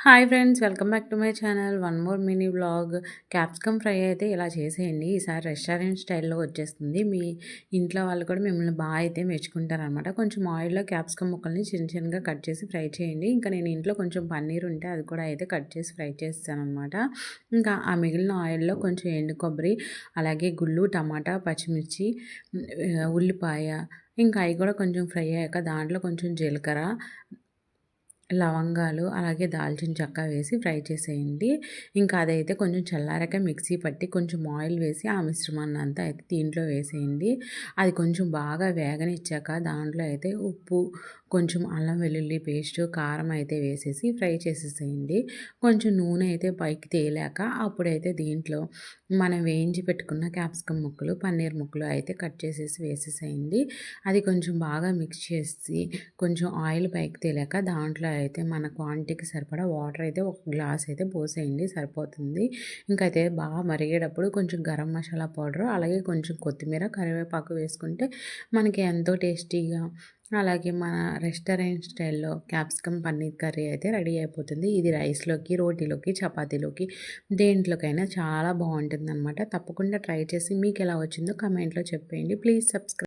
Hi friends, welcome back to my channel. One more mini vlog. Capsicum fry అయితే ఇలా చేసేయండి. ఈసారి restaurant స్టైల్‌లో వచ్చేస్తుంది. మీ ఇంట్లో వాళ్ళు కూడా మిమ్మల్ని బాగా అయితే మెచ్చుకుంటారనమాట. కొంచెం ఆయిల్‌లో క్యాప్సికమ్ ముక్కల్ని చిన్న చిన్నగా కట్ చేసి ఫ్రై చేయండి. ఇంకా నేను ఇంట్లో కొంచెం పన్నీర్ ఉంటే అది కూడా అయితే కట్ చేసి ఫ్రై చేస్తాననమాట. ఇంకా ఆ మిగిలిన ఆయిల్‌లో కొంచెం ఎండు కొబ్బరి, అలాగే గుళ్ళు, టమాటా, పచ్చిమిర్చి, ఉల్లిపాయ, ఇంకా అవి కూడా కొంచెం ఫ్రై అయ్యాక దాంట్లో కొంచెం జీలకర్ర, లవంగాలు, అలాగే దాల్చిన చెక్క వేసి ఫ్రై చేసేయండి. ఇంకా అదైతే కొంచెం చల్లారాక మిక్సీ పట్టి కొంచెం ఆయిల్ వేసి ఆ మిశ్రమాన్ని అంతా అయితే దీంట్లో వేసేయండి. అది కొంచెం బాగా వేగనిచ్చాక దాంట్లో అయితే ఉప్పు, కొంచెం అల్లం వెల్లుల్లి పేస్ట్, కారం అయితే వేసేసి ఫ్రై చేసేసేయండి. కొంచెం నూనె అయితే పైకి తేలాక అప్పుడైతే దీంట్లో మనం వేయించి పెట్టుకున్న క్యాప్సికమ్ ముక్కలు, పన్నీర్ ముక్కలు అయితే కట్ చేసేసి వేసేసేయండి. అది కొంచెం బాగా మిక్స్ చేసి కొంచెం ఆయిల్ పైకి తేలాక దాంట్లో అయితే మన క్వాంటిటీకి సరిపడా వాటర్ అయితే ఒక గ్లాస్ అయితే పోసేయండి, సరిపోతుంది. ఇంకైతే బాగా మరిగేటప్పుడు కొంచెం గరం మసాలా పౌడర్, అలాగే కొంచెం కొత్తిమీర, కరివేపాకు వేసుకుంటే మనకి ఎంతో టేస్టీగా, అలాగే మన రెస్టారెంట్ స్టైల్లో క్యాప్సికమ్ పన్నీర్ కర్రీ అయితే రెడీ అయిపోతుంది. ఇది రైస్లోకి, రోటీలోకి, చపాతీలోకి దేంట్లోకైనా చాలా బాగుంటుందన్నమాట. తప్పకుండా ట్రై చేసి మీకు ఎలా వచ్చిందో కమెంట్లో చెప్పేయండి. Please subscribe.